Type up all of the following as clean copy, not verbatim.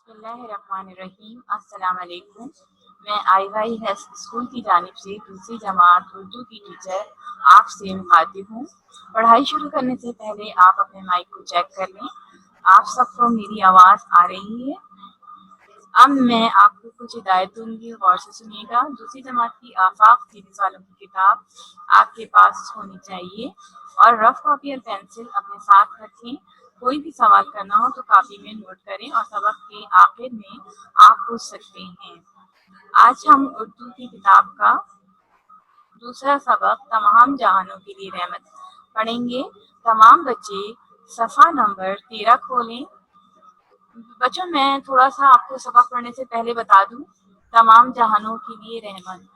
बिस्मिल्लाहिर्रहमानिर्रहीम। अस्सलाम वालेकुम। मैं IYS स्कूल की जानिब से दूसरी जमात उर्दू की टीचर आपसे मुखातिब हूँ। पढ़ाई शुरू करने से पहले आप अपने माइक को चेक कर लें। आप सबको मेरी आवाज़ आ रही है? अब मैं आपको कुछ हिदायत दूंगी, गौर से सुनिएगा। दूसरी जमात की आफाक सीरीज वालों की किताब आपके पास होनी चाहिए और रफ कॉपी और पेंसिल अपने साथ रखें। कोई भी सवाल करना हो तो कॉपी में नोट करें और सबक के आखिर में आप पूछ सकते हैं। आज हम उर्दू की किताब का दूसरा सबक तमाम जहानों के लिए रहमत पढ़ेंगे। तमाम बच्चे सफ़ा नंबर 13 खोलें। बच्चों, मैं थोड़ा सा आपको सबक पढ़ने से पहले बता दूं, तमाम जहानों के लिए रहमत।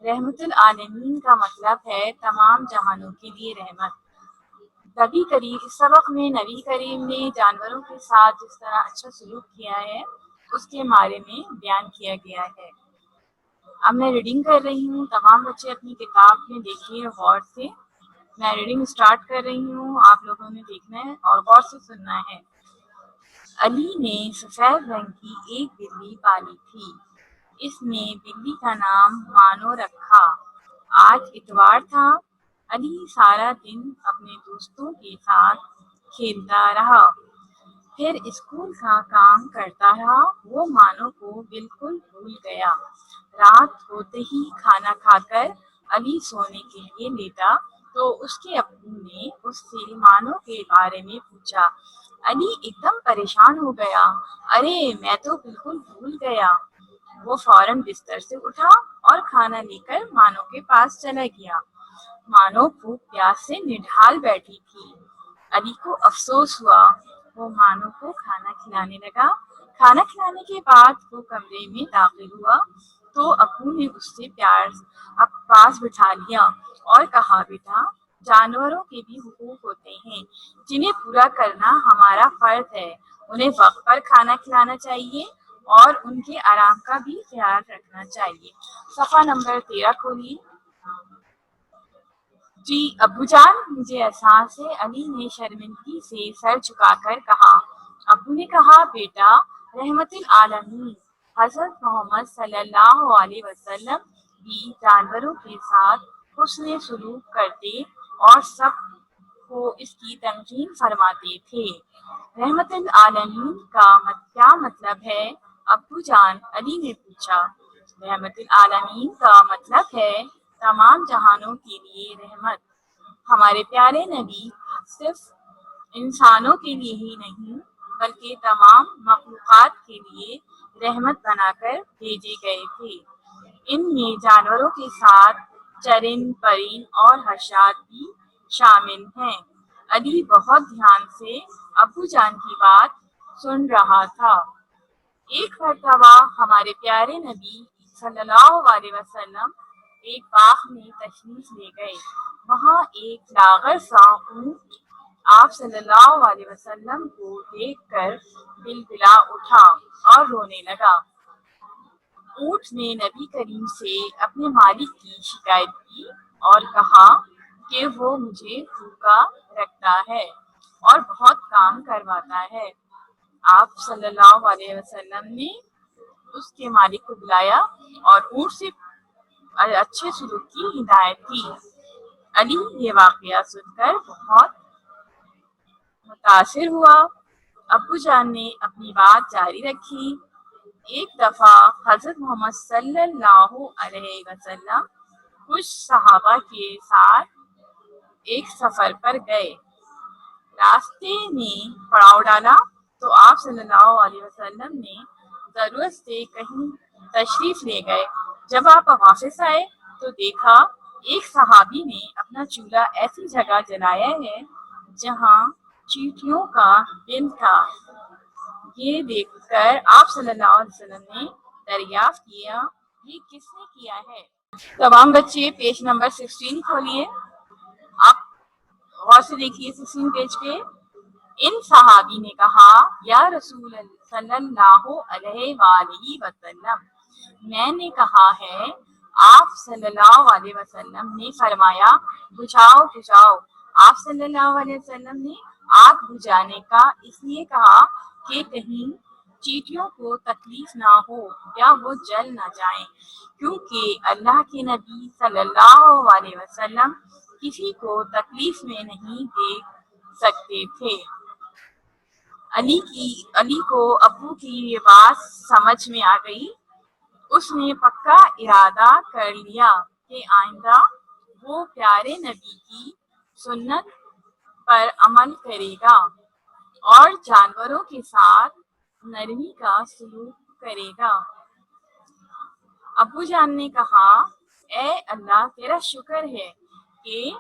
रहमतुल आलमीन का मतलब है तमाम जहानों के लिए रहमत। नबी करीम, इस सबक में नबी करीम ने जानवरों के साथ जिस तरह अच्छा सलूक किया है उसके बारे में बयान किया गया है। अब मैं रीडिंग कर रही हूँ। तमाम बच्चे अपनी किताब में देखिए गौर से। मैं रीडिंग स्टार्ट कर रही हूँ, आप लोगों ने देखना है और गौर से सुनना है। अली ने सफेद रंग की एक बिल्ली पाली थी। इसने बिल्ली का नाम मानो रखा। आज इतवार था। अली सारा दिन अपने दोस्तों के साथ खेलता रहा, फिर स्कूल का काम करता रहा। वो मानो को बिल्कुल भूल गया। रात होते ही खाना खाकर अली सोने के लिए लेटा तो उसके अब्बू ने उससे मानो के बारे में पूछा। अली एकदम परेशान हो गया। अरे, मैं तो बिल्कुल भूल गया। वो फौरन बिस्तर से उठा और खाना लेकर मानो के पास चला गया। मानो भूख प्यास से निढाल बैठी थी। अली को अफसोस हुआ। वो मानो को खाना खिलाने लगा। खाना खिलाने के बाद वो कमरे में दाखिल हुआ तो अब्बू ने उससे प्यार पास बिठा लिया और कहा, बेटा, जानवरों के भी हुकूक होते हैं जिन्हें पूरा करना हमारा फर्ज है। उन्हें वक्त पर खाना खिलाना चाहिए और उनके आराम का भी ख्याल रखना चाहिए। सफ़ा नंबर 13 खोलिए। जी अब्बूजान, मुझे एहसास है। अली ने शर्मिंदगी से सर झुकाकर कहा। अब्बू ने कहा, बेटा, रहमतुल आलमीन हज़रत मोहम्मद सल्लल्लाहु अलैहि वसल्लम भी जानवरों के साथ हुस्न सलूक करते और सब को इसकी तमकीन फरमाते थे। रहमतुल आलमीन का क्या मतलब है अब्बू जान? अली ने पूछा। रहमतुल आलमीन का मतलब है तमाम जहानों के लिए रहमत। हमारे प्यारे नबी सिर्फ इंसानों के लिए ही नहीं बल्कि तमाम मखलूक़ात के लिए रहमत बनाकर भेजे गए थे। इनमें जानवरों के साथ चरिंद परिंद और हशात भी शामिल हैं। अली बहुत ध्यान से अब्बू जान की बात सुन रहा था। एक मर्तबा हमारे प्यारे नबी सल्लल्लाहु अलैहि वसल्लम एक बाग में तशरीफ ले गए। वहाँ एक लागर सा ऊँट आप सल्लल्लाहु अलैहि वसल्लम को देखकर बिलबिला उठा और रोने लगा। ऊँट ने नबी करीम से अपने मालिक की शिकायत की और कहा कि वो मुझे भूखा रखता है और बहुत काम करवाता है। आप सल्लल्लाहु अलैहि वसल्लम ने उसके मालिक को बुलाया और ऊँट से अच्छे सलूक की हिदायत की। अली ये वाकया सुनकर बहुत मुतासिर हुआ। अब्बू जान ने अपनी बात जारी रखी। एक दफा हजरत मोहम्मद सल्लल्लाहु अलैहि वसल्लम कुछ सहाबा के साथ एक सफर पर गए। रास्ते में पड़ाव डाला तो आप सल्लल्लाहु अलैहि वसल्लम ने जरूरत से कहीं तशरीफ ले गए। जब आप वापस आए तो देखा एक सहाबी ने अपना चूल्हा ऐसी जगह जलाया है जहां चींटियों का बिल था। ये देखकर आप सल्लल्लाहु अलैहि वसल्लम ने दरियाफ्त किया, ये किसने किया है? तमाम बच्चे पेज नंबर 16 खोलिए। आप गौर से देखिए 16 पेज पे। इन सहाबी ने कहा, या रसूल सल्लल्लाहु अलैहि वसल्लम, मैंने कहा है। आप सल्लल्लाहु अलैहि वसल्लम ने फरमाया, बुझाओ बुझाओ। आप सल्लल्लाहु अलैहि वसल्लम ने आग बुझाने का इसलिए कहा कि कहीं चींटियों को तकलीफ ना हो या वो जल ना जाएं, क्योंकि अल्लाह के नबी सल्लल्लाहु अलैहि वसल्लम किसी को तकलीफ में नहीं देख सकते थे। अली को अब्बू की ये बात समझ में आ गई। उसने पक्का इरादा कर लिया कि आइंदा वो प्यारे नबी की सुन्नत पर अमल करेगा और जानवरों के साथ नरमी का सलूक करेगा। अब्बू जान ने कहा, ए अल्लाह, तेरा शुक्र है कि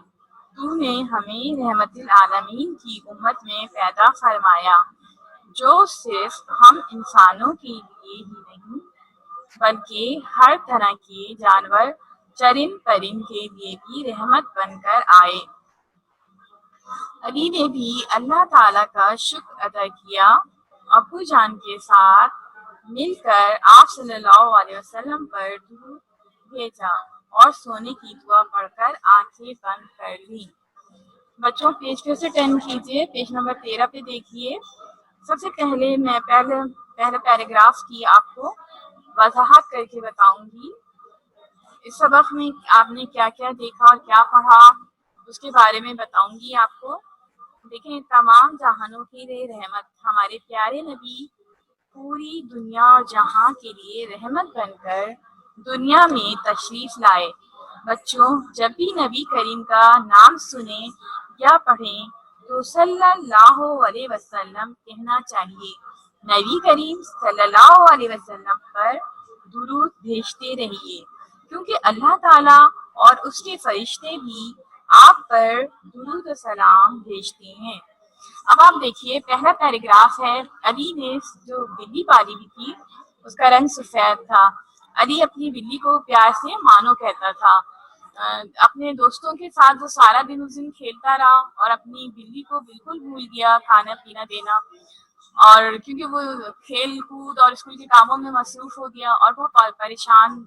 तूने हमें रहमतुल आलमीन की उम्मत में पैदा फरमाया, जो सिर्फ हम इंसानों के लिए ही नहीं बल्कि हर तरह के जानवर चरिंद परिंद के लिए भी रहमत बनकर आए। अली ने भी अल्लाह ताला का शुक्र अदा किया। अब्बू जान के साथ मिलकर आप सल्लल्लाहु अलैहि वसल्लम पर दुरूद भेजा और सोने की दुआ पढ़कर आंखें बंद कर ली। बच्चों पेज फिर से टर्न कीजिए, पेज नंबर 13 पे देखिए। सबसे पहले मैं पहले पैराग्राफ की आपको वजाहत करके बताऊंगी। इस सबक में आपने क्या क्या देखा और क्या पढ़ा उसके बारे में बताऊंगी आपको। देखें, तमाम जहानों की रहमत हमारे प्यारे नबी पूरी दुनिया और जहां के लिए रहमत बनकर दुनिया में तशरीफ लाए। बच्चों, जब भी नबी करीम का नाम सुने या पढ़ें तो सल्लल्लाहु अलैहि वसल्लम कहना चाहिए। नबी करीम सल्लल्लाहु अलैहि वसल्लम पर दुरूद भेजते रहिए, क्योंकि अल्लाह ताला और उसके फरिश्ते भी आप पर दुरूद सलाम भेजते हैं। अब आप देखिए, पहला पैराग्राफ है। अली ने जो बिल्ली पाली हुई थी उसका रंग सफेद था। अली अपनी बिल्ली को प्यार से मानो कहता था। अपने दोस्तों के साथ जो सारा दिन उस दिन खेलता रहा और अपनी बिल्ली को बिल्कुल भूल गया खाना पीना देना, और क्योंकि वो खेल कूद और स्कूल के कामों में मसरूफ हो गया और वो परेशान,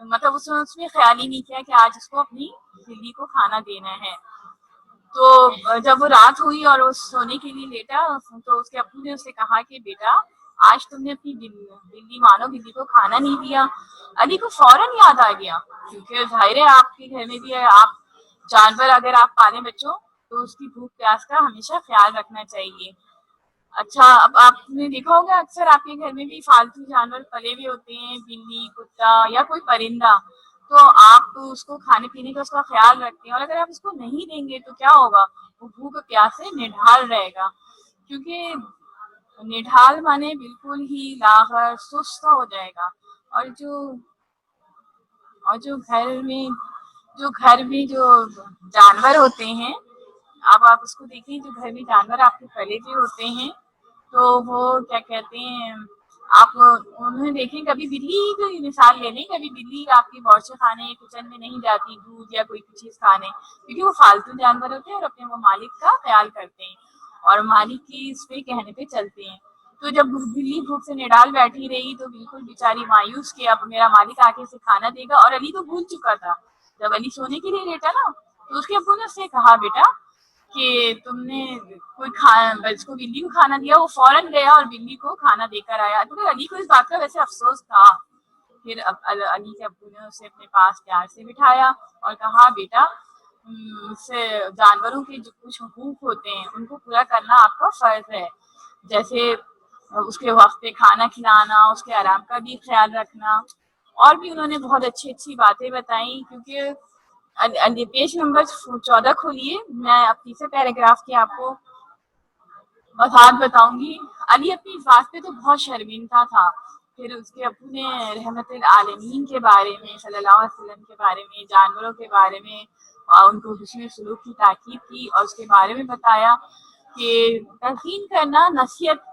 मतलब उसने उसमें ख्याल ही नहीं किया कि आज उसको अपनी बिल्ली को खाना देना है। तो जब वो रात हुई और वो सोने के लिए लेटा तो उसके अब्बू ने उससे कहा कि बेटा, आज तुमने अपनी बिल्ली मानो बिल्ली को खाना नहीं दिया। अली को फौरन याद आ गया, क्योंकि जाहिर है आपके घर में भी है, आप जानवर अगर आप पालें बच्चों तो उसकी भूख प्यास का हमेशा ख्याल रखना चाहिए। अच्छा, अब आपने देखा होगा अक्सर आपके घर में भी फालतू जानवर पले हुए होते हैं, बिल्ली, कुत्ता या कोई परिंदा, तो आप तो उसको खाने पीने का उसका ख्याल रखते हैं, और अगर आप उसको नहीं देंगे तो क्या होगा, वो भूख प्यास से निढाल रहेगा। क्योंकि निढाल माने बिल्कुल ही लागर सुस्त हो जाएगा। और जो घर में जो जानवर होते हैं, अब आप उसको देखिए, जो घर में जानवर आपके पले हुए होते हैं तो वो क्या कहते हैं, आप उन्हें देखें, कभी बिल्ली की मिसाल ले लें, कभी बिल्ली आपकी बौछे खाने किचन में नहीं जाती दूध या कोई चीज खाने, क्योंकि वो फालतू जानवर होते हैं और अपने वो मालिक का ख्याल करते हैं और मालिक की इस पे कहने पे चलते हैं। तो जब बिल्ली भूख से निडाल बैठी रही तो बिल्कुल बेचारी मायूस कि अब मेरा मालिक आके इसे खाना देगा, और अली तो भूल चुका था। जब अली सोने के लिए लेटा ना, तो उसके अब्बू ने उससे कहा, बेटा कि तुमने कोई इसको बिल्ली को खाना दिया। वो फौरन गया और बिल्ली को खाना देकर आया। तो अली को इस बात का वैसे अफसोस था। फिर अली के अब्बू ने उसे अपने पास प्यार से बिठाया और कहा, बेटा, से जानवरों के जो कुछ हुकूक होते हैं उनको पूरा करना आपका फर्ज है, जैसे उसके वक्त पे खाना खिलाना, उसके आराम का भी ख्याल रखना। और भी उन्होंने बहुत अच्छी अच्छी बातें बताई। क्योंकि पेज नंबर 14 खोलिए, मैं अब तीसरे पैराग्राफ की आपको वजाहत बताऊंगी। अली अपनी इस बात पे तो बहुत शर्मिंदा था। फिर उसके अब्बू ने रहमतुल आलमीन के बारे में, सल्लल्लाहु अलैहि वसल्लम के बारे में, जानवरों के बारे में उनको हुस्न सलूक की ताकीद की और उसके बारे में बताया कि तलकीन करना नसीहत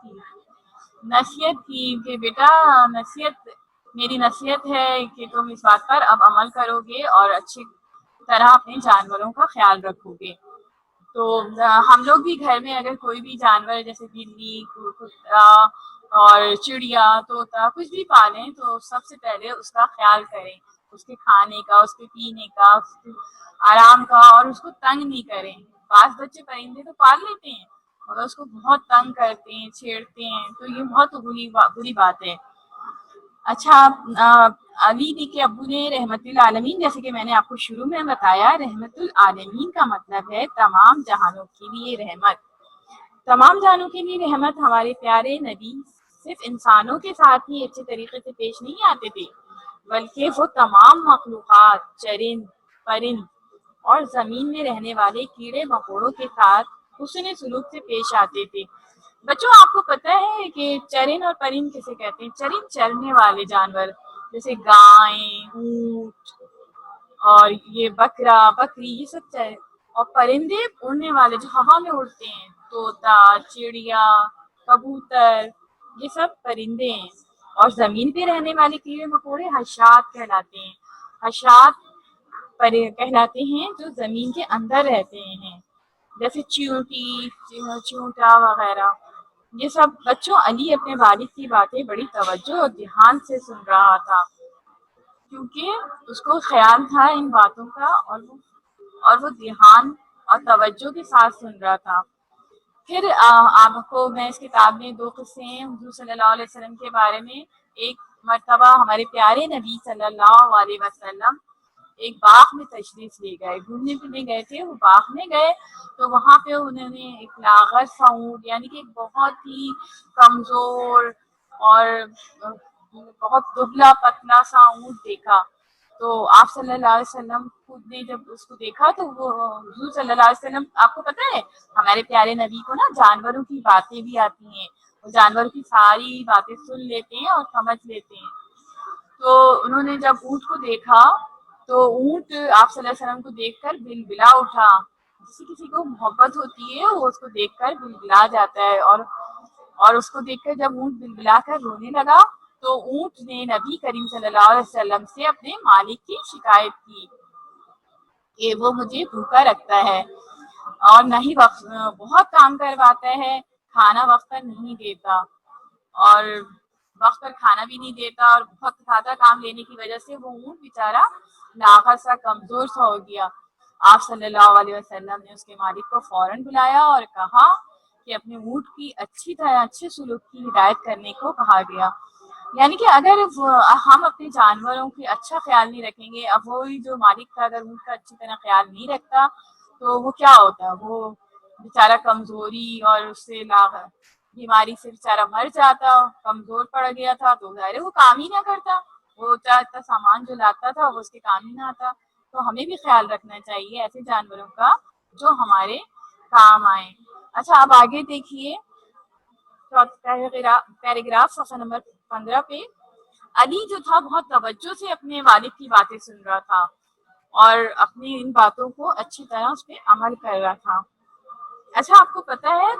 की कि बेटा, नसीहत मेरी नसीहत है कि तुम इस बात पर अब अमल करोगे और अच्छी तरह अपने जानवरों का ख्याल रखोगे। तो हम लोग भी घर में अगर कोई भी जानवर जैसे बिल्ली, कुत्ता और चिड़िया, तोता कुछ भी पालें तो सबसे पहले उसका ख्याल करें, उसके खाने का, उसके पीने का, उसके आराम का, और उसको तंग नहीं करें। बास बच्चे परिंदे तो पाल लेते हैं, مگر اس کو بہت تنگ کرتے ہیں، چھیڑتے ہیں، تو یہ بہت بری بات ہے۔ اچھا، علی کے ابو نے رحمت العالمین، جیسے کہ میں نے آپ کو شروع میں بتایا، رحمت العالمین کا مطلب ہے تمام جہانوں کے لیے رحمت۔ تمام جہانوں کے لیے رحمت ہمارے پیارے نبی صرف انسانوں کے ساتھ ہی اچھے طریقے سے پیش نہیں آتے تھے، بلکہ وہ تمام مخلوقات، چرند، پرند اور زمین میں رہنے والے کیڑے مکوڑوں کے ساتھ حسن سلوک سے پیش آتے تھے۔ بچوں، آپ کو پتہ ہے کہ چرند اور پرند کسے کہتے ہیں؟ چرند چرنے والے جانور، جیسے گائیں، اونٹ اور یہ بکرا، بکری، یہ سب اور پرندے اڑنے والے جو ہوا میں اڑتے ہیں، طوطا، چڑیا، کبوتر، یہ سب پرندے ہیں۔ اور زمین پہ رہنے والے کیڑے مکوڑے حشرات کہلاتے ہیں۔ حشرات کہلاتے ہیں جو زمین کے اندر رہتے ہیں، جیسے چیونٹی، چیونٹا وغیرہ۔ یہ سب بچوں، علی اپنے والد کی باتیں بڑی توجہ اور دھیان سے سن رہا تھا، کیونکہ اس کو خیال تھا ان باتوں کا، اور وہ دھیان اور توجہ کے ساتھ سن رہا تھا۔ پھر آپ کو میں اس کتاب میں 2 قصے ہیں حضور صلی اللہ علیہ وسلم کے بارے میں۔ ایک مرتبہ ہمارے پیارے نبی صلی اللہ علیہ وسلم ایک باغ میں تشریف لے گئے، گھومنے پھرنے گئے تھے، وہ باغ میں گئے تو وہاں پہ انہوں نے ایک لاغر سا اونٹ، یعنی کہ ایک بہت ہی کمزور اور بہت دبلا پتلا سا اونٹ دیکھا۔ تو آپ صلی اللہ علیہ وسلم خود نے جب اس کو دیکھا تو وہ حضور صلی اللہ علیہ وسلم، آپ کو پتہ ہے ہمارے پیارے نبی کو نا جانوروں کی باتیں بھی آتی ہیں، وہ جانوروں کی ساری باتیں سن لیتے ہیں اور سمجھ لیتے ہیں۔ تو انہوں نے جب اونٹ کو دیکھا تو اونٹ آپ صلی اللہ علیہ وسلم کو دیکھ کر بلبلا اٹھا۔ کسی کو محبت ہوتی ہے وہ اس کو دیکھ کر بلبلا جاتا ہے، اور اس کو دیکھ کر جب اونٹ بلبلا کر رونے لگا تو اونٹ نے نبی کریم صلی اللہ علیہ وسلم سے اپنے مالک کی شکایت کی کہ وہ مجھے بھوکا رکھتا ہے اور نہ ہی بہت کام کرواتا ہے، کھانا وقت پر نہیں دیتا، اور وقت پر کھانا بھی نہیں دیتا، اور بہت زیادہ کام لینے کی وجہ سے وہ اونٹ بیچارہ لاغر سا کمزور سا ہو گیا۔ آپ صلی اللہ علیہ وسلم نے اس کے مالک کو فوراً بلایا اور کہا کہ اپنے اونٹ کی اچھی طرح اچھے سلوک کی ہدایت کرنے کو کہا گیا۔ یعنی کہ اگر ہم اپنے جانوروں کی اچھا خیال نہیں رکھیں گے، اب وہی جو مالک تھا اگر اونٹ کا اچھی طرح خیال نہیں رکھتا تو وہ کیا ہوتا، وہ بیچارہ کمزوری اور اس سے بیماری سے بیچارہ مر جاتا، کمزور پڑ گیا تھا تو ظاہر ہے وہ کام ہی نہ کرتا، وہ اتنا سامان جو لاتا تھا وہ اس کے کام ہی نہ آتا۔ تو ہمیں بھی خیال رکھنا چاہیے ایسے جانوروں کا جو ہمارے کام آئیں۔ اچھا، اب آگے دیکھیے پیراگراف صفحہ نمبر 15 پہ۔ علی جو تھا بہت توجہ سے اپنے والد کی باتیں سن رہا تھا اور اپنی ان باتوں کو اچھی طرح اس پہ عمل کر رہا تھا۔ اچھا، آپ کو پتہ ہے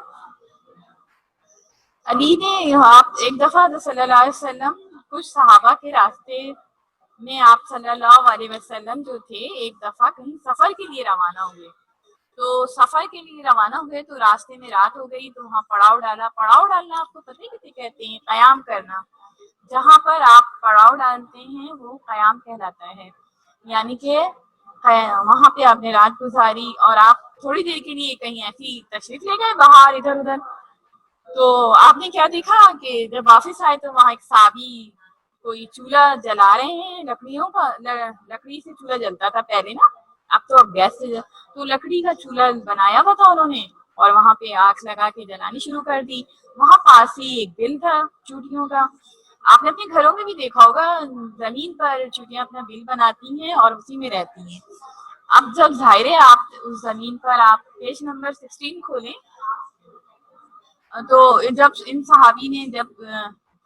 علی نے ایک دفعہ صلی اللہ علیہ وسلم کچھ صحابہ کے راستے میں، آپ صلی اللہ علیہ وسلم جو تھے ایک دفعہ کہیں سفر کے لیے روانہ ہوئے، تو سفر کے لیے روانہ ہوئے تو راستے میں رات ہو گئی تو وہاں پڑاؤ ڈالا۔ پڑاؤ ڈالنا آپ کو پتہ ہے کسے کہتے ہیں؟ قیام کرنا۔ جہاں پر آپ پڑاؤ ڈالتے ہیں وہ قیام کہلاتا ہے، یعنی کہ وہاں پہ آپ نے رات گزاری اور آپ تھوڑی دیر کے لیے کہیں ایسی تشریف لے گئے باہر ادھر ادھر، تو آپ نے کیا دیکھا کہ جب واپس آئے تو وہاں ایک صحابی کوئی چولہا جلا رہے ہیں، لکڑیوں کا، لکڑی سے چولہا جلتا تھا پہلے نا، اب تو گیس سے تو لکڑی کا چولہا بنایا ہوا تھا انہوں نے، اور وہاں پہ آگ لگا کے جلانی شروع کر دی۔ وہاں پاس ہی ایک بل تھا چوٹیوں کا، آپ نے اپنے گھروں میں بھی دیکھا ہوگا، زمین پر چوٹیاں اپنا بل بناتی ہیں اور اسی میں رہتی ہیں۔ اب جب ظاہر ہے آپ اس زمین پر آپ پیج نمبر 16 کھولیں تو جب ان صحابی نے جب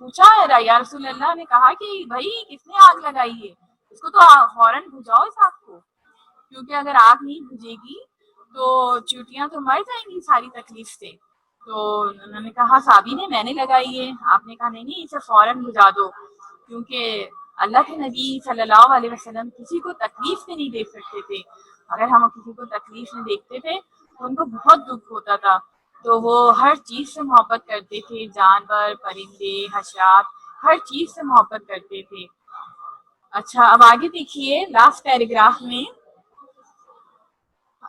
پوچھا، یا رسول اللہ نے کہا کہ بھائی کس نے آگ لگائی ہے، اس کو تو فوراً بجھاؤ اس آگ کو، کیونکہ اگر آگ نہیں بجھے گی تو چیونٹیاں تو مر جائیں گی ساری تکلیف سے۔ تو انہوں نے کہا صحابی نے میں نے لگائی ہے۔ آپ نے کہا نہیں اسے فوراً بجھا دو، کیونکہ اللہ کے نبی صلی اللہ علیہ وسلم کسی کو تکلیف میں نہیں دیکھ سکتے تھے، اگر ہم کسی کو تکلیف میں دیکھتے تھے تو ان کو بہت دکھ ہوتا تھا، تو وہ ہر چیز سے محبت کرتے تھے، جانور، پرندے، حشرات، ہر چیز سے محبت کرتے تھے۔ اچھا، اب آگے دیکھیے لاسٹ پیراگراف میں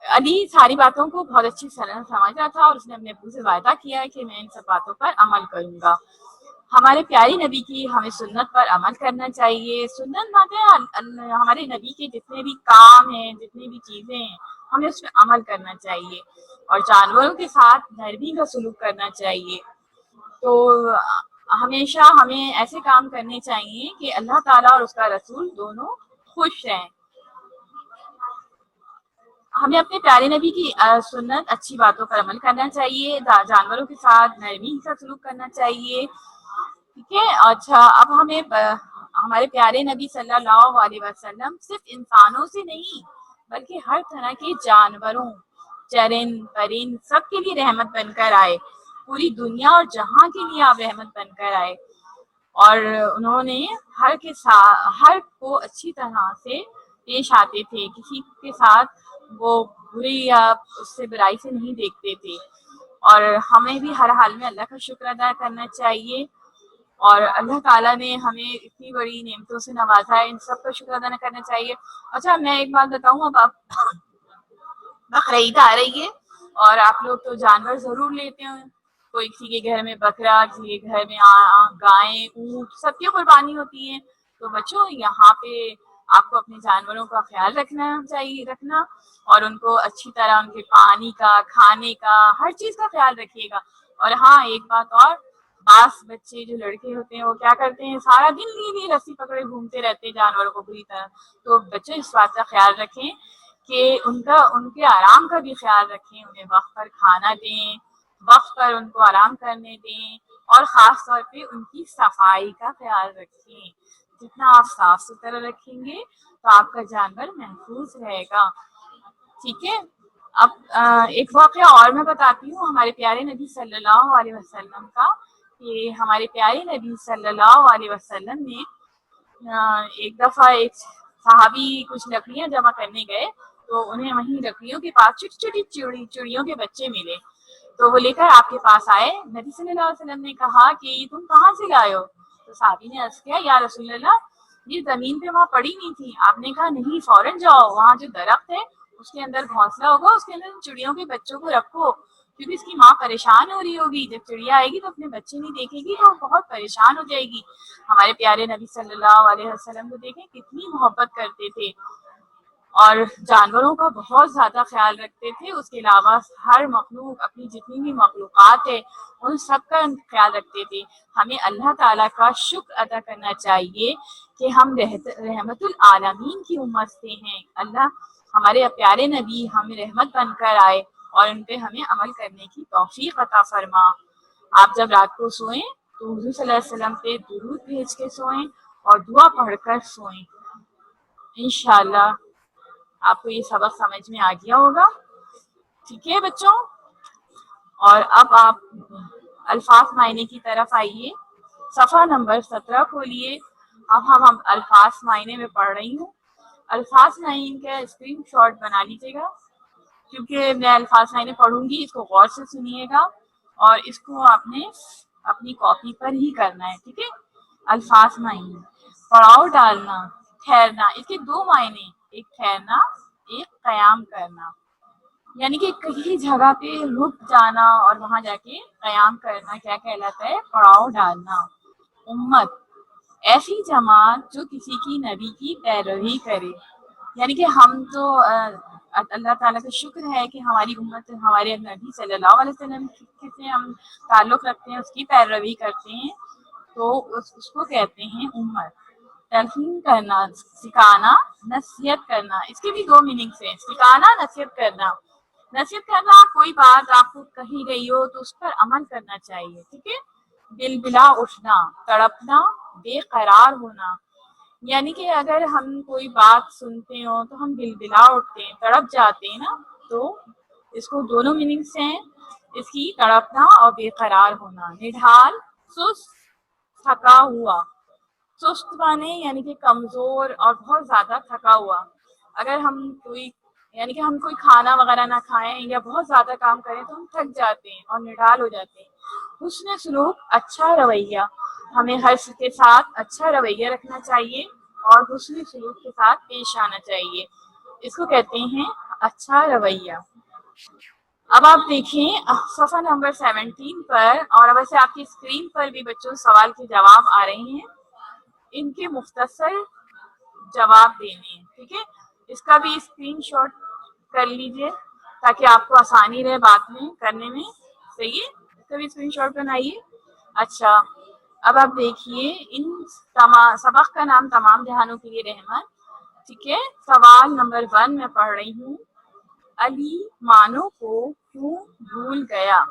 अली सारी बातों को बहुत अच्छी तरह समझ रहा था और उसने अपने अब्बू से वायदा किया कि मैं इन सब बातों पर अमल करूंगा। हमारे प्यारे नबी की हमें सुन्नत पर अमल करना चाहिए। सुन्नत माने हमारे नबी के जितने भी काम हैं, जितनी भी चीजें हैं, हमें उस पर अमल करना चाहिए और जानवरों के साथ नरमी का सलूक करना चाहिए। तो हमेशा हमें ऐसे काम करने चाहिए कि अल्लाह ताला और उसका रसूल दोनों खुश रहें। हमें अपने प्यारे नबी की सुन्नत अच्छी बातों पर अमल करना चाहिए, जानवरों के साथ नरमी का सलूक करना चाहिए। ठीक है। अच्छा, अब हमें हमारे प्यारे नबी सल्लल्लाहु अलैहि वसल्लम सिर्फ इंसानों से नहीं बल्कि हर तरह के जानवरों, चरिंद परिंद सबके लिए रहमत बनकर आए। पूरी दुनिया और जहां के लिए आप रहमत बनकर आए और उन्होंने हर को अच्छी तरह से पेश आते थे। किसी के साथ वो बुरी या उससे बुराई से नहीं देखते थे और हमें भी हर हाल में अल्लाह का शुक्र अदा करना चाहिए। और अल्लाह ताला ने हमें इतनी बड़ी नेमतों से नवाजा है, इन सब का शुक्र अदा करना चाहिए। अच्छा, मैं एक बात बताऊं, अब आप बकरीद आ रही है और आप लोग तो जानवर जरूर लेते हैं। कोई किसी के घर में बकरा, किसी के घर में गायें, ऊंट, सबकी कुर्बानी होती है। तो बच्चों, यहाँ पे आपको अपने जानवरों का ख्याल रखना चाहिए, रखना और उनको अच्छी तरह उनके पानी का, खाने का, हर चीज का ख्याल रखिएगा। और हाँ, एक बात और, बास बच्चे जो लड़के होते हैं वो क्या करते हैं, सारा दिन लिए रस्सी पकड़े घूमते रहते हैं जानवरों को बुरी तरह। तो बच्चों, इस बात का ख्याल रखें कि उनके आराम का भी ख्याल रखें, उन्हें वक्त पर खाना दें, वक्त पर उनको आराम करने दें और खास तौर पे उनकी सफाई का ख्याल रखें। जितना आप साफ सुथरा रखेंगे तो आपका जानवर महफूज रहेगा। ठीक है। अब एक वाकया और मैं बताती हूँ हमारे प्यारे नबी सल्लल्लाहु अलैहि वसल्लम का, कि हमारे प्यारे नबी सल्लल्लाहु अलैहि वसल्लम ने एक दफा एक साहबी कुछ लकड़ियां जमा करने गए, तो उन्हें वहीं लकड़ियों के पास छोटी छोटी चिड़ियों के बच्चे मिले। तो वो लेकर आपके पास आए। नबी सल्लल्लाहु अलैहि वसल्लम ने कहा कि तुम कहाँ से लाए हो? तो साहबी ने अर्ज किया, या रसूलल्लाह, ये जमीन पे वहाँ पड़ी नहीं थी। आपने कहा नहीं, फौरन जाओ, वहाँ जो दरख्त है उसके अंदर घोंसला होगा, उसके अंदर चिड़ियों के बच्चों को रखो, क्योंकि इसकी माँ परेशान हो रही होगी। जब चिड़िया आएगी तो अपने बच्चे नहीं देखेगी तो बहुत परेशान हो जाएगी। हमारे प्यारे नबी सल्लल्लाहु अलैहि वसल्लम को देखें कितनी मोहब्बत करते थे और जानवरों का बहुत ज्यादा ख्याल रखते थे। उसके अलावा हर मखलूक, अपनी जितनी भी मखलूकात है, उन सब का ख्याल रखते थे। हमें अल्लाह ताला का शुक्र अदा करना चाहिए कि हम रहमतुल आलमीन की उम्मत से हैं। अल्लाह, हमारे प्यारे नबी हमें रहमत बनकर आए और उन पे हमें अमल करने की तौफीक अता फरमा। आप जब रात को सोएं तो हुजूर सल्लल्लाहु अलैहि वसल्लम पे दुरूद भेज के सोएं और दुआ पढ़कर सोएं। इंशाअल्लाह आपको ये सबक समझ में आ गया होगा। ठीक है बच्चों, और अब आप अल्फाज मायने की तरफ आइए। सफ़ा नंबर 17 खोलिए। अब हम अल्फाज मायने में पढ़ रही हूँ। अल्फाज मायने का स्क्रीन शॉट बना लीजिएगा, क्योंकि मैं अल्फाज मायने पढ़ूंगी, इसको गौर से सुनिएगा और इसको आपने अपनी कॉपी पर ही करना है। ठीक है। अल्फाज मायने, पड़ाव डालना, ठहरना। इसके दो मायने, एक ठहरना, एक कयाम करना। यानी कि कहीं जगह पे रुक जाना और वहां जाके कयाम करना क्या कहलाता है? पड़ाव डालना। उम्मत, ऐसी जमात जो किसी की नबी की पैरवी करे। यानी कि हम तो अल्लाह ताला का शुक्र है कि हमारी उम्मत हमारे नबी सल्लल्लाहु अलैहि वसल्लम से हम ताल्लुक़ रखते हैं, उसकी पैरवी करते हैं, तो उसको कहते हैं उम्मत। तलकीन करना, सिखाना, नसीहत करना। इसके भी दो मीनिंग्स हैं, सिखाना, नसीहत करना। नसीहत करना, कोई बात आपको कही गई हो तो उस पर अमल करना चाहिए। ठीक है। बिलबिला उठना, तड़पना, बेकरार होना। यानी कि अगर हम कोई बात सुनते हो तो हम बिलबिला उठते हैं, तड़प जाते हैं ना। तो इसको दोनों मीनिंग्स हैं इसकी, तड़पना और बेकरार होना। निढाल, सुस्त, थका हुआ। सुस्त माने यानी कि कमजोर और बहुत ज्यादा थका हुआ। अगर हम कोई, यानी कि हम कोई खाना वगैरह ना खाएं या बहुत ज्यादा काम करें तो हम थक जाते हैं और निढाल हो जाते हैं। हुस्न सलूक, अच्छा रवैया। हमें हर के साथ अच्छा रवैया रखना चाहिए और हुस्न सलूक के साथ पेश आना चाहिए। इसको कहते हैं अच्छा रवैया। अब आप देखें सफ़ा नंबर 17 पर, और वैसे आपकी स्क्रीन पर भी बच्चों सवाल के जवाब आ रहे हैं, इनके मुख्तसर जवाब देने हैं, ठीक है। इसका भी स्क्रीनशॉट कर लीजिए ताकि आपको आसानी रहे बाद में करने में, सही है। इसका भी स्क्रीनशॉट बनाइए। अच्छा, अब आप देखिए इन सबक का नाम तमाम जहानों के लिए रहमत, ठीक है। सवाल नंबर 1 मैं पढ़ रही हूँ। अली मानो को क्यों भूल गया?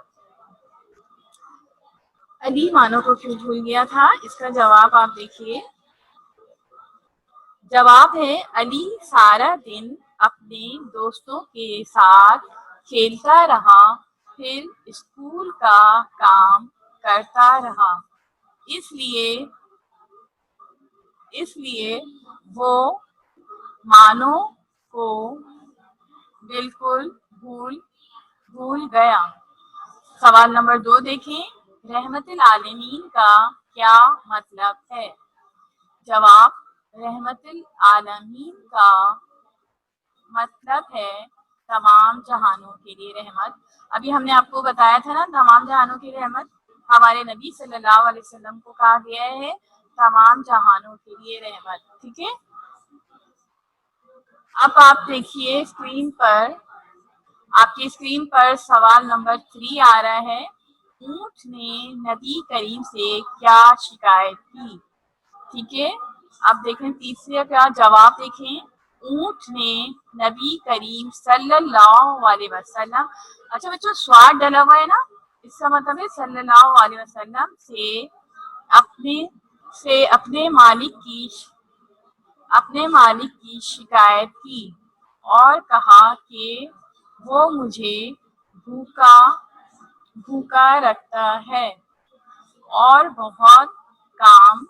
अली मानो को क्यों भूल गया था? इसका जवाब आप देखिए। जवाब है, अली सारा दिन अपने दोस्तों के साथ खेलता रहा, फिर स्कूल का काम करता रहा, इसलिए इसलिए वो मानो को बिल्कुल भूल भूल गया। सवाल नंबर 2 देखें। रहमतुल आलमीन का क्या मतलब है? जवाब, रहमतुल आलमीन का मतलब है तमाम जहानों के लिए रहमत। अभी हमने आपको बताया था ना, तमाम जहानों की रहमत हमारे नबी सल्लल्लाहु अलैहि वसल्लम को कहा गया है तमाम जहानों के लिए रहमत, ठीक है। अब आप देखिए स्क्रीन पर, आपकी स्क्रीन पर सवाल नंबर 3 आ रहा है। ऊंट ने नबी करीम से क्या शिकायत की? ठीक है, अब देखें तीसरे का जवाब देखें। ऊंट ने नबी करीम सल्लल्लाहु अलैहि वसल्लम, अच्छा बच्चों स्वाद डला हुआ है ना, इसका मतलब है सल्लल्लाहु अलैहि वसल्लम अपने से अपने मालिक की शिकायत की और कहा कि वो मुझे भूखा भूखा रखता है और बहुत काम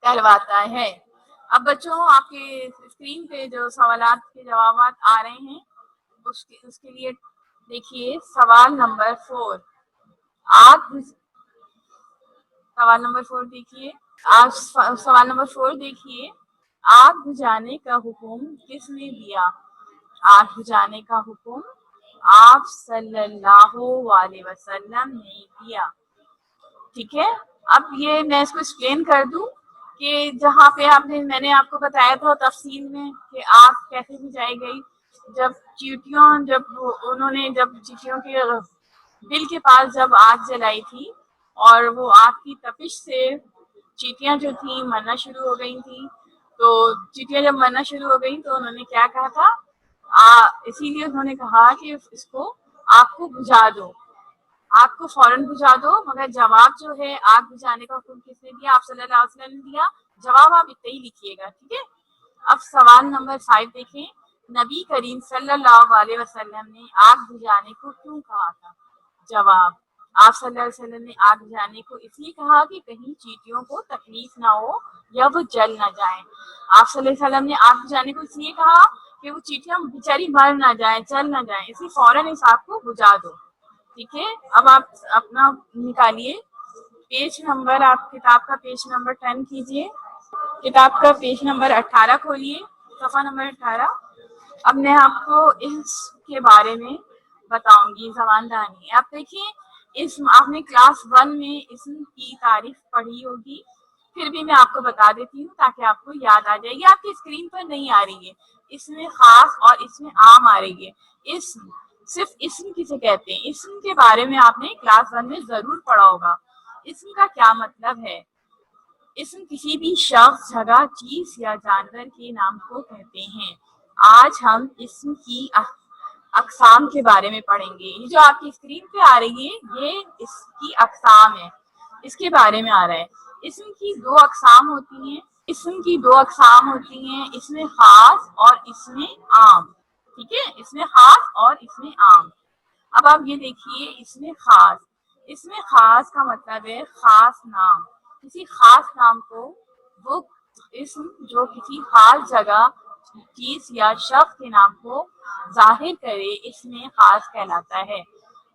करवाता है। अब बच्चों आपके स्क्रीन पे जो सवालात के जवाब आ रहे हैं उसके लिए देखिए सवाल नंबर 4। आग सवाल नंबर 4 देखिए। आप सवाल नंबर 4 देखिए। आग बुझाने का हुक्म किसने दिया? आग बुझाने का हुक्म आप सल्लल्लाहु अलैहि वसल्लम ने दिया, ठीक है। अब ये मैं इसको एक्सप्लेन कर दूं कि जहाँ पे मैंने आपको बताया था तफसील में कि आग कैसे बुझाई गई। जब चींटियों के बिल के पास जब आग जलाई थी और वो आग की तपिश से चींटियां जो थी मरना शुरू हो गई थी, तो चींटियां जब मरना शुरू हो गई तो उन्होंने क्या कहा था, इसीलिए उन्होंने कहा कि इसको आग को बुझा दो, आग को फौरन बुझा दो। मगर जवाब जो है आग बुझाने का हुक्म किसने दिया? आप सल्लल्लाहु अलैहि वसल्लम ने दिया। जवाब आप इतना ही लिखिएगा, ठीक है। अब सवाल नंबर 5 देखें। नबी करीम सल्लल्लाहु अलैहि वसल्लम ने आग बुझाने को क्यों कहा था? जवाब, आप सल्लल्लाहु अलैहि वसल्लम ने आग बुझाने को इसलिए कहा कि कहीं चींटियों को तकलीफ ना हो या वो जल ना जाए। आप सल्लल्लाहु अलैहि वसल्लम ने आग बुझाने को इसलिए कहा कि वो चींटियां बेचारी मर ना जाए, जल ना जाए, इसलिए फौरन इस आग को बुझा दो, ठीक है। अब आप अपना निकालिए पेज नंबर, आप किताब का पेज नंबर 10 कीजिए, किताब का पेज नंबर 18 खोलिए, सफा नंबर 18। अब मैं आपको इसके बारे में बताऊंगी जबानदानी। आप देखिए इसम आपने क्लास 1 में इसम की तारीफ पढ़ी होगी, फिर भी मैं आपको बता देती हूँ ताकि आपको याद आ जाए। ये आपकी स्क्रीन पर नहीं आ रही है, इसमें खास और इसमें आम आ रही है। इसम, सिर्फ इसम किसे कहते हैं, इसम के बारे में आपने क्लास 1 में जरूर पढ़ा होगा। इसम का क्या मतलब है? इसम किसी भी शख्स, जगह, चीज या जानवर के नाम को कहते हैं। आज हम इसम की अकसाम के बारे में पढ़ेंगे। ये जो आपकी स्क्रीन पे आ रही है ये इसकी अकसाम है, इसके बारे में आ रहा है। इसम की दो अकसाम होती हैं, इसमें खास और इसमें आम, ठीक है। इसमें खास और इसमें आम। अब आप ये देखिए इसमें खास का मतलब है खास नाम, किसी खास नाम को वो इसम जो किसी खास जगह, चीज या शख्स के नाम को जाहिर करे इसमें खास कहलाता है।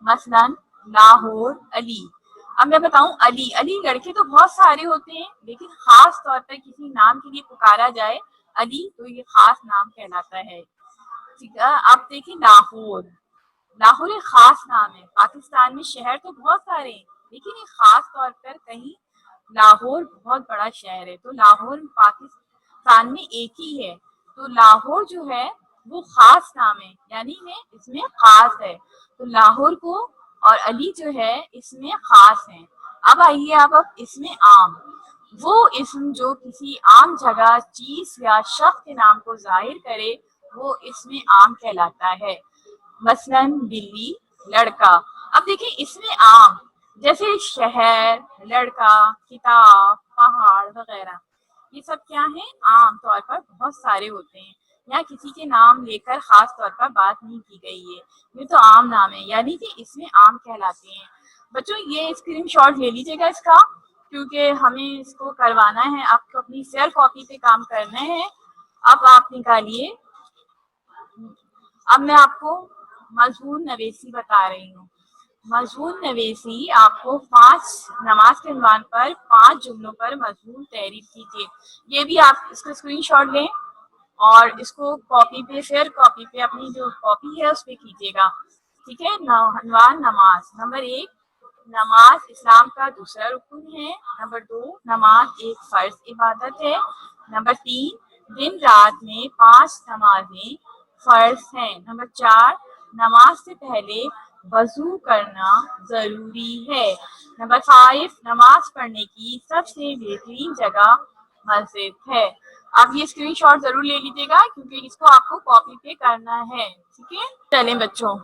मसलन लाहौर अली। अब मैं बताऊं अली, लड़के तो बहुत सारे होते हैं लेकिन खास तौर पर किसी नाम के लिए पुकारा जाए अली तो ये खास नाम कहलाता है। ٹھیک ہے. آپ دیکھیں لاہور. لاہور ایک خاص نام ہے. پاکستان میں شہر تو بہت سارے ہیں لیکن ایک خاص طور پر کہیں لاہور بہت بڑا شہر ہے. تو لاہور پاکستان میں ایک ہی ہے. تو لاہور جو ہے وہ خاص نام ہے یعنی اس میں خاص ہے. تو لاہور کو اور علی جو ہے اس میں خاص ہے. اب آئیے اب اس میں عام. وہ اسم جو کسی عام جگہ چیز یا شخص کے نام کو ظاہر کرے وہ اس میں عام کہلاتا ہے. مثلاً بلی، لڑکا. اب دیکھیں اس میں عام جیسے شہر، لڑکا، کتاب، پہاڑ وغیرہ یہ سب کیا ہیں عام طور پر بہت سارے ہوتے ہیں. یہاں کسی کے نام لے کر خاص طور پر بات نہیں کی گئی ہے. یہ تو عام نام ہے یعنی کہ اس میں عام کہلاتے ہیں. بچوں یہ اسکرین شاٹ لے لیجیے گا اس کا کیونکہ ہمیں اس کو کروانا ہے. آپ کو اپنی سیلف کاپی پہ کام کرنا ہے. اب آپ نکالیے. اب میں آپ کو مضمون نویسی بتا رہی ہوں. مضمون نویسی آپ کو 5 نماز کے عنوان پر 5 جملوں پر مضمون تحریر کیجیے. یہ بھی آپ اس کو اسکرین شاٹ لیں اور اس کو کاپی پہ شیئر کاپی پہ اپنی جو کاپی ہے اس پہ کیجیے گا. ٹھیک ہے. عنوان نماز. نمبر 1 نماز اسلام کا دوسرا رکن ہے. نمبر 2 نماز ایک فرض عبادت ہے. نمبر 3 دن رات میں 5 نمازیں فرض ہیں. نمبر 4 نماز سے پہلے وضو کرنا ضروری ہے. نمبر 5 نماز پڑھنے کی سب سے بہترین جگہ مسجد ہے. آپ یہ اسکرین شاٹ ضرور لے لیجیے گا کیونکہ اس کو آپ کو کاپی پہ کرنا ہے. ٹھیک ہے. چلیں بچوں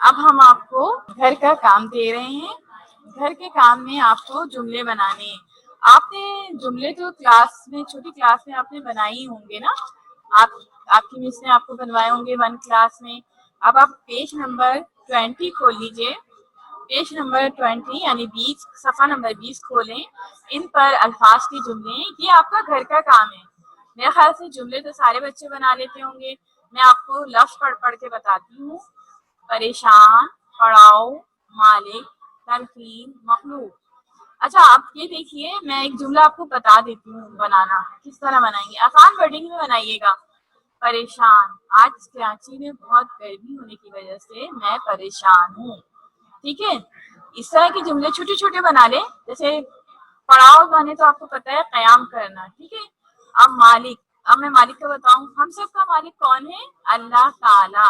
اب ہم آپ کو گھر کا کام دے رہے ہیں. گھر کے کام میں آپ کو جملے بنانے ہیں. آپ نے جملے تو کلاس میں چھوٹی کلاس میں آپ نے بنائی ہی ہوں گے نا. آپ کی مس نے آپ کو بنوائے ہوں گے 1 کلاس میں. اب آپ پیج نمبر 20 کھول لیجیے. پیج نمبر 20 یعنی 20 صفحہ نمبر 20 کھولیں. ان پر الفاظ کے جملے یہ آپ کا گھر کا کام ہے. میرے خیال سے جملے تو سارے بچے بنا لیتے ہوں گے. میں آپ کو لفظ پڑھ پڑھ کے بتاتی ہوں. پریشان، پڑھاؤ، مالک، تلقین، مخلوق. اچھا آپ یہ دیکھیے میں ایک جملہ آپ کو بتا دیتی ہوں بنانا کس طرح بنائیں گے. آسان ورڈنگ میں بنائیے گا. پریشان. آج کراچی میں بہت گرمی ہونے کی وجہ سے میں پریشان ہوں. ٹھیک ہے. اس طرح کے جملے چھوٹے چھوٹے بنا لیں. جیسے پڑھاؤ بنے تو آپ کو پتہ ہے قیام کرنا. ٹھیک ہے. اب مالک. اب میں مالک کا بتاؤں. ہم سب کا مالک کون ہے؟ اللہ تعالی.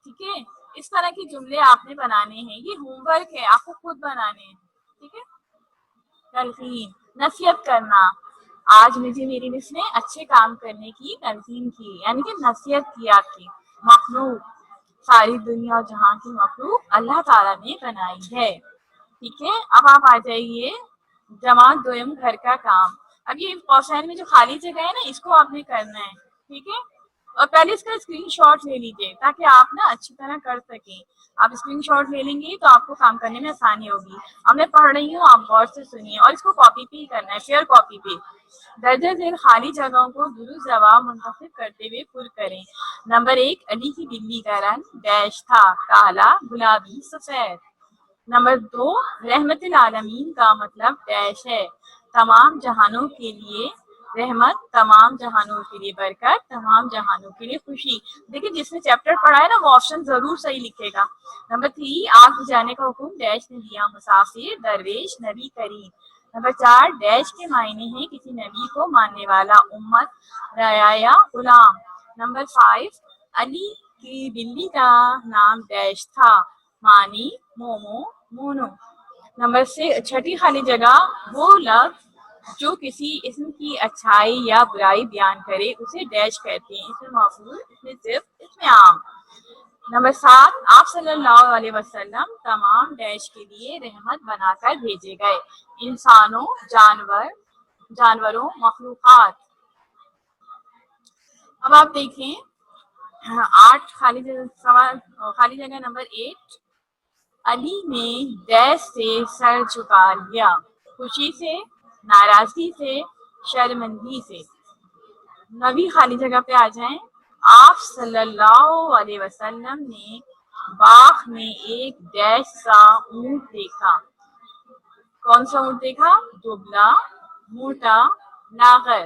ٹھیک ہے. اس طرح کے جملے آپ نے بنانے ہیں. یہ ہوم ورک ہے آپ کو خود بنانے ہیں. ٹھیک ہے. تلقین نصیحت کرنا. آج مجھے میری مس نے اچھے کام کرنے کی تلقین کی یعنی کہ نصیحت کی آپ کی. مخلوق. ساری دنیا اور جہاں کی مخلوق اللہ تعالیٰ نے بنائی ہے. ٹھیک ہے. اب آپ آ جائیے جماعت دوئم گھر کا کام. اب یہ قوسین میں جو خالی جگہ ہے نا اس کو آپ نے کرنا ہے. ٹھیک ہے. اور پہلے اس کا اسکرین شاٹ لے لیجیے تاکہ آپ نا اچھی طرح کر سکیں. آپ اسکرین شاٹ لے لیں گے تو آپ کو کام کرنے میں آسانی ہوگی. اب میں پڑھ رہی ہوں آپ غور سے سنیے اور اس کو کاپی پہ ہی کرنا ہے شیئر کاپی پہ. درجہ ذیل خالی جگہوں کو درست جواب منتخب کرتے ہوئے پر کریں. نمبر 1 علی کی بلی کا رنگ ڈیش تھا. کالا، گلابی، سفید. نمبر 2 رحمت العالمین کا مطلب ڈیش ہے. تمام جہانوں کے لیے رحمت، تمام جہانوں کے لیے برکت، تمام جہانوں کے لیے خوشی. دیکھیں جس نے چیپٹر پڑھا ہے نا وہ آپشن ضرور صحیح لکھے گا. نمبر 3 آگ بجھانے کا حکم ڈیش نے دیا. مسافر، درویش، نبی کریم. نمبر 4 ڈیش کے معنی ہیں کسی نبی کو ماننے والا، امت، رعایا یا غلام. نمبر 5 علی کی بلی کا نام ڈیش تھا. مانی، مومو، مونو. نمبر 6 خالی جگہ وہ لفظ جو کسی اسم کی اچھائی یا برائی بیان کرے اسے ڈیش کہتے ہیں. اسم موصول، اسم صفت، اسم عام. نمبر 7 آپ صلی اللہ علیہ وسلم تمام ڈیش کے لیے رحمت بنا کر بھیجے گئے. انسانوں، جانوروں، مخلوقات. اب آپ دیکھیں 8 خالی جگہ نمبر 8 علی نے ڈیش سے سر جھکا لیا. خوشی سے، ناراضگی سے، شرمندگی سے. نبی خالی جگہ پہ آ جائیں. آپ صلی اللہ علیہ وسلم نے باغ میں ایک ڈیش سا اونٹ دیکھا. کون سا اونٹ دیکھا؟ دبلا، موٹا، لاغر.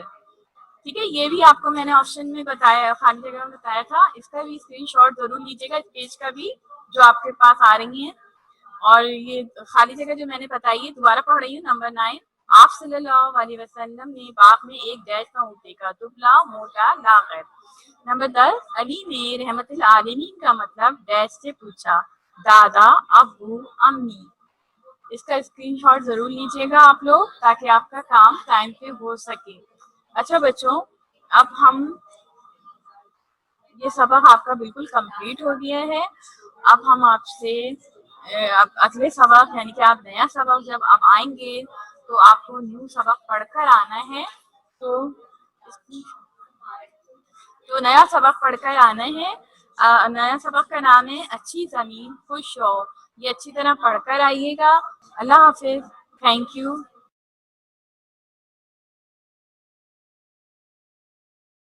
ٹھیک ہے، یہ بھی آپ کو میں نے آپشن میں بتایا، خالی جگہ میں بتایا تھا، اس کا بھی اسکرین شاٹ ضرور لیجیے گا، اس پیج کا بھی جو آپ کے پاس آ رہی ہیں. اور یہ خالی جگہ جو میں نے بتائی ہے دوبارہ پڑھ رہی ہوں. نمبر 9، آپ صلی اللہ علیہ وسلم نے باغ میں ایک ڈیش کا اونٹ دیکھا، دبلا موٹا لاغر. نمبر 10، علی نے رحمت العالمین کا مطلب ڈیش سے پوچھا، دادا، ابو، امی. اس کا اسکرین شاٹ ضرور لیجیے گا آپ لوگ، تاکہ آپ کا کام ٹائم پہ ہو سکے. اچھا بچوں، اب ہم یہ سبق آپ کا بالکل کمپلیٹ ہو گیا ہے. اب ہم آپ سے اب اگلے سبق یعنی کہ آپ نیا سبق جب آپ آئیں گے تو آپ کو نیو سبق پڑھ کر آنا ہے. تو نیا سبق پڑھ کر آنا ہے. نیا سبق کا نام ہے اچھی زمین خوش ہو. یہ اچھی طرح پڑھ کر آئیے گا. اللہ حافظ. Thank you.